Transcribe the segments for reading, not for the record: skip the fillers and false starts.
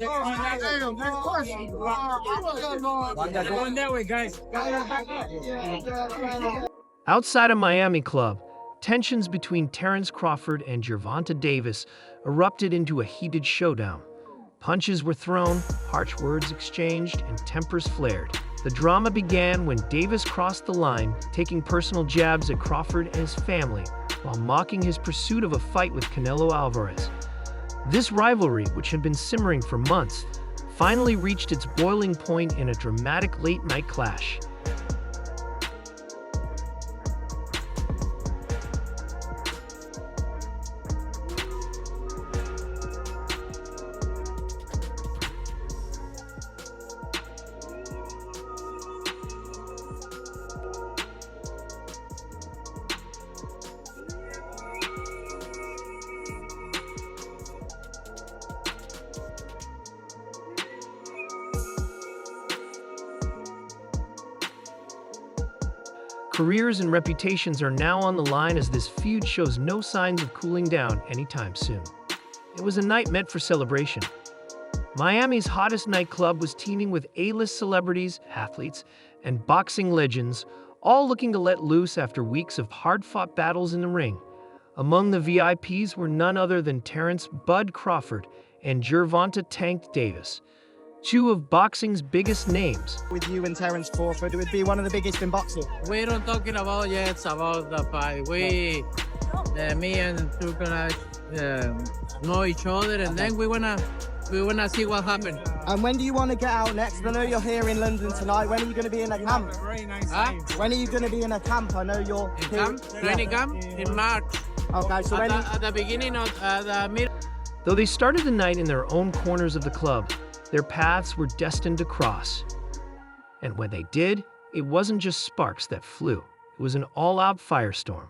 Damn, next question. Going that way, guys. Outside a Miami club, tensions between Terence Crawford and Gervonta Davis erupted into a heated showdown. Punches were thrown, harsh words exchanged, and tempers flared. The drama began when Davis crossed the line, taking personal jabs at Crawford and his family, while mocking his pursuit of a fight with Canelo Alvarez. This rivalry, which had been simmering for months, finally reached its boiling point in a dramatic late-night clash. Careers and reputations are now on the line as this feud shows no signs of cooling down anytime soon. It was a night meant for celebration. Miami's hottest nightclub was teeming with A-list celebrities, athletes, and boxing legends, all looking to let loose after weeks of hard-fought battles in the ring. Among the VIPs were none other than Terence "Bud" Crawford and Gervonta "Tank" Davis, two of boxing's biggest names. With you and Terence Crawford, it would be one of the biggest in boxing. We don't talking about yet about the fight. Me and two guys know each other, and then we wanna see what happens. And when do you want to get out next? I know you're here in London tonight. When are you going to be in a camp? When are you going to be in a camp? I know you're in camp. Training camp in March. Okay, so at the beginning of the middle. Though they started the night in their own corners of the club, their paths were destined to cross. And when they did, it wasn't just sparks that flew. It was an all-out firestorm.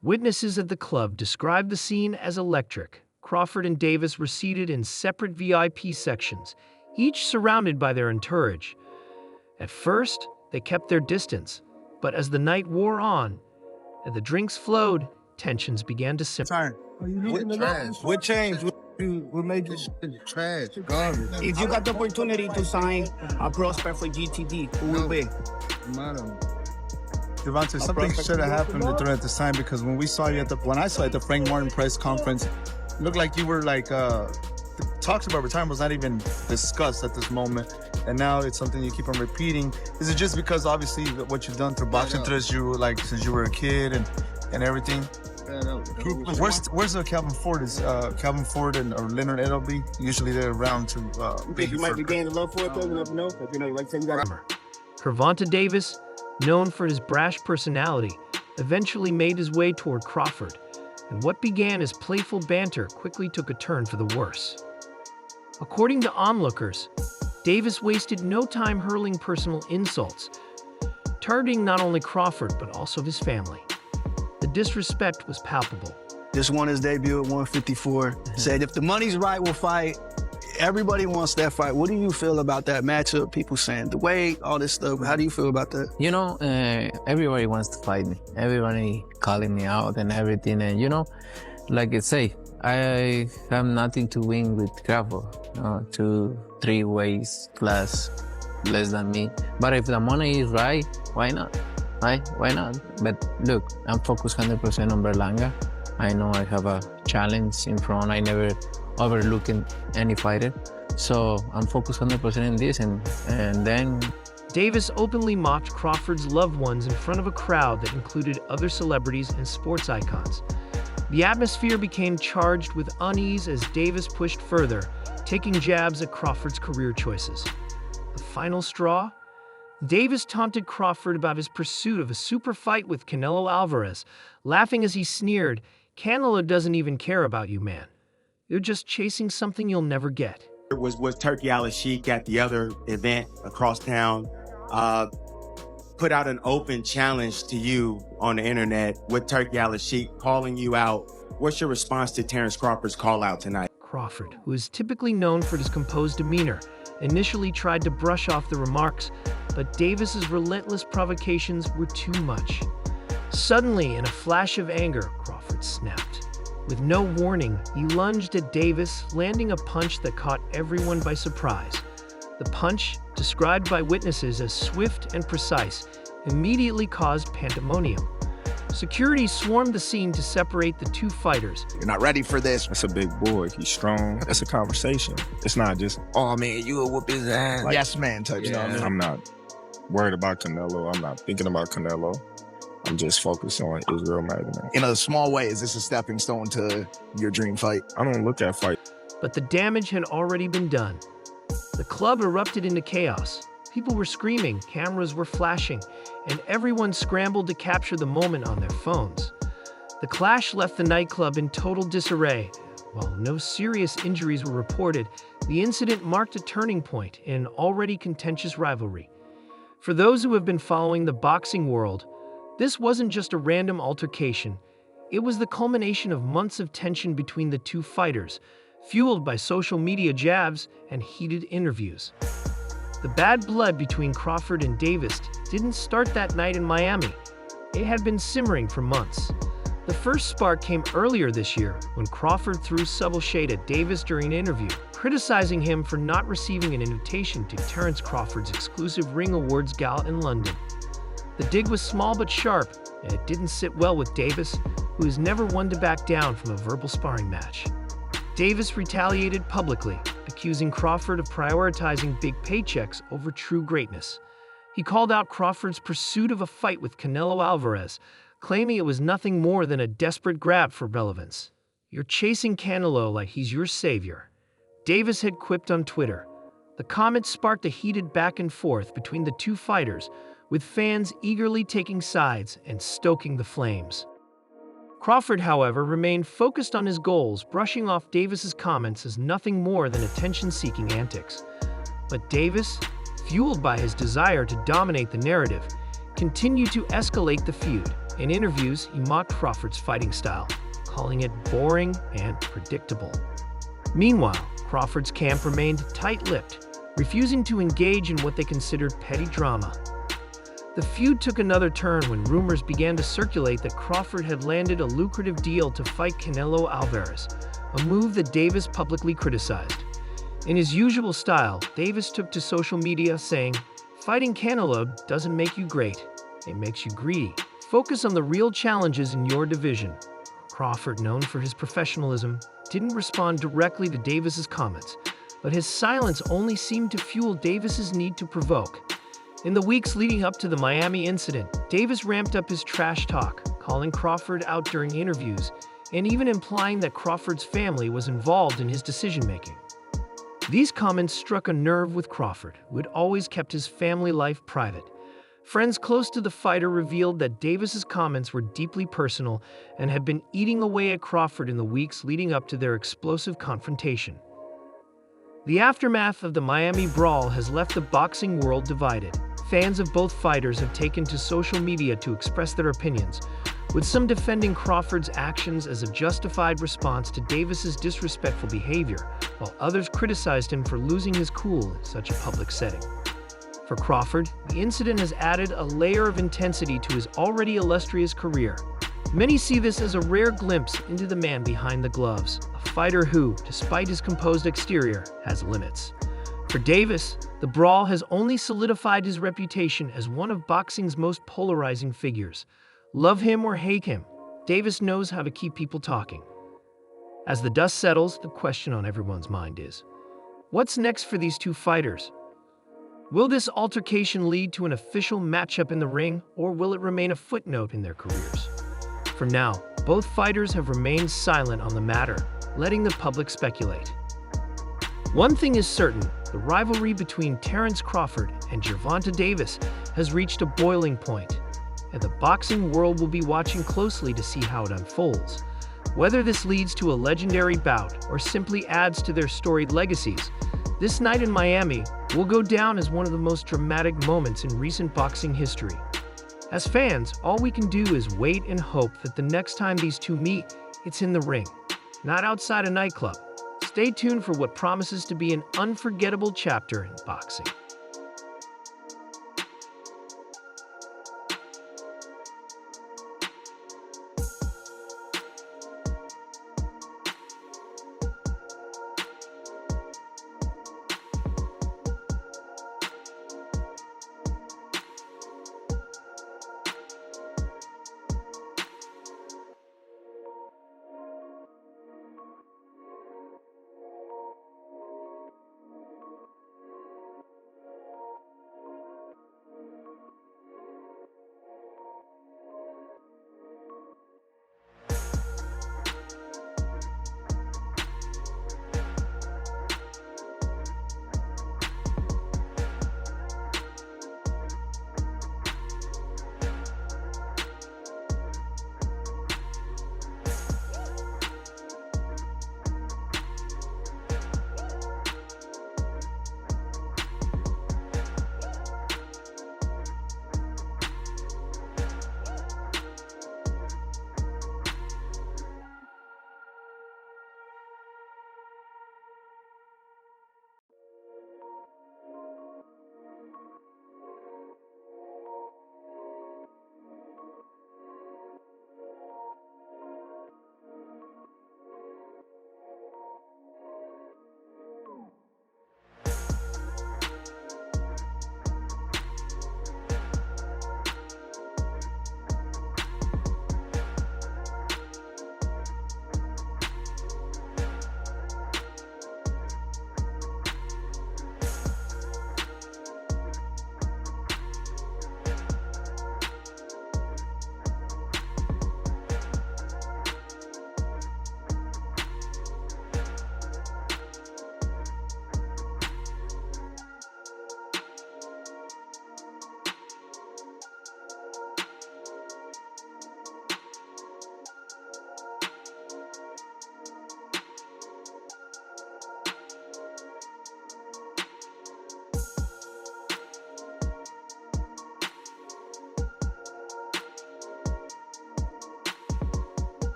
Witnesses at the club described the scene as electric. Crawford and Davis were seated in separate VIP sections, each surrounded by their entourage. At first, they kept their distance, but as the night wore on and the drinks flowed, tensions began to simmer. What changed? What made this shit trash? Garbage. If you got the opportunity to sign a prospect for GTD, who will be? Gervonta, something should have happened during the time, because when I saw you at the Frank Martin press conference, it looked like you were like the talks about retirement was not even discussed at this moment, and now it's something you keep on repeating. Is it just because obviously what you've done through boxing since you were a kid and everything? Where's Calvin Ford? Is Calvin Ford or Leonard Edelby? Usually they're around to. You think you might be gaining love for it though? You never know. Like say you got. Gervonta Davis, known for his brash personality, eventually made his way toward Crawford, and what began as playful banter quickly took a turn for the worse. According to onlookers, Davis wasted no time hurling personal insults, targeting not only Crawford but also his family. The disrespect was palpable. Just won his debut at 154. Said if the money's right, we'll fight. Everybody wants that fight. What do you feel about that matchup? People saying the weight, all this stuff. How do you feel about that? You know, everybody wants to fight me. Everybody calling me out and everything. And you know, like I say, I have nothing to win with Crawford. 2-3 weights less than me. But if the money is right, why not? Right? Why not? But look, I'm focused 100% on Berlanga. I know I have a challenge in front. I never overlook any fighter. So I'm focused 100% in this, and then... Davis openly mocked Crawford's loved ones in front of a crowd that included other celebrities and sports icons. The atmosphere became charged with unease as Davis pushed further, taking jabs at Crawford's career choices. The final straw? Davis taunted Crawford about his pursuit of a super fight with Canelo Alvarez, laughing as he sneered, "Canelo doesn't even care about you, man. You're just chasing something you'll never get." Was Turkey Al-Sheikh at the other event across town, put out an open challenge to you on the internet with Turkey Al-Sheikh calling you out. What's your response to Terence Crawford's call out tonight? Crawford, who is typically known for his composed demeanor, initially tried to brush off the remarks, but Davis's relentless provocations were too much. Suddenly, in a flash of anger, Crawford snapped. With no warning, he lunged at Davis, landing a punch that caught everyone by surprise. The punch, described by witnesses as swift and precise, immediately caused pandemonium. Security swarmed the scene to separate the two fighters. You're not ready for this. That's a big boy. He's strong. That's a conversation. It's not just, oh man, you will whoop his ass. Like, yes, man type. You know what I mean? I'm not worried about Canelo. I'm not thinking about Canelo. I'm just focused on Israel Magdalene. In a small way, is this a stepping stone to your dream fight? I don't look at fight. But the damage had already been done. The club erupted into chaos. People were screaming, cameras were flashing, and everyone scrambled to capture the moment on their phones. The clash left the nightclub in total disarray. While no serious injuries were reported, the incident marked a turning point in an already contentious rivalry. For those who have been following the boxing world, this wasn't just a random altercation. It was the culmination of months of tension between the two fighters, fueled by social media jabs and heated interviews. The bad blood between Crawford and Davis didn't start that night in Miami. It had been simmering for months. The first spark came earlier this year when Crawford threw subtle shade at Davis during an interview, criticizing him for not receiving an invitation to Terence Crawford's exclusive Ring Awards gala in London. The dig was small but sharp, and it didn't sit well with Davis, who is never one to back down from a verbal sparring match. Davis retaliated publicly, accusing Crawford of prioritizing big paychecks over true greatness. He called out Crawford's pursuit of a fight with Canelo Alvarez, claiming it was nothing more than a desperate grab for relevance. "You're chasing Canelo like he's your savior," Davis had quipped on Twitter. The comment sparked a heated back and forth between the two fighters, with fans eagerly taking sides and stoking the flames. Crawford, however, remained focused on his goals, brushing off Davis's comments as nothing more than attention-seeking antics. But Davis, fueled by his desire to dominate the narrative, continued to escalate the feud. In interviews, he mocked Crawford's fighting style, calling it boring and predictable. Meanwhile, Crawford's camp remained tight-lipped, refusing to engage in what they considered petty drama. The feud took another turn when rumors began to circulate that Crawford had landed a lucrative deal to fight Canelo Alvarez, a move that Davis publicly criticized. In his usual style, Davis took to social media saying, "Fighting Canelo doesn't make you great, it makes you greedy. Focus on the real challenges in your division." Crawford, known for his professionalism, didn't respond directly to Davis's comments, but his silence only seemed to fuel Davis's need to provoke. In the weeks leading up to the Miami incident, Davis ramped up his trash talk, calling Crawford out during interviews and even implying that Crawford's family was involved in his decision-making. These comments struck a nerve with Crawford, who had always kept his family life private. Friends close to the fighter revealed that Davis's comments were deeply personal and had been eating away at Crawford in the weeks leading up to their explosive confrontation. The aftermath of the Miami brawl has left the boxing world divided. Fans of both fighters have taken to social media to express their opinions, with some defending Crawford's actions as a justified response to Davis's disrespectful behavior, while others criticized him for losing his cool in such a public setting. For Crawford, the incident has added a layer of intensity to his already illustrious career. Many see this as a rare glimpse into the man behind the gloves, a fighter who, despite his composed exterior, has limits. For Davis, the brawl has only solidified his reputation as one of boxing's most polarizing figures. Love him or hate him, Davis knows how to keep people talking. As the dust settles, the question on everyone's mind is, what's next for these two fighters? Will this altercation lead to an official matchup in the ring, or will it remain a footnote in their careers? For now, both fighters have remained silent on the matter, letting the public speculate. One thing is certain, the rivalry between Terence Crawford and Gervonta Davis has reached a boiling point, and the boxing world will be watching closely to see how it unfolds. Whether this leads to a legendary bout or simply adds to their storied legacies, this night in Miami will go down as one of the most dramatic moments in recent boxing history. As fans, all we can do is wait and hope that the next time these two meet, it's in the ring, not outside a nightclub. Stay tuned for what promises to be an unforgettable chapter in boxing.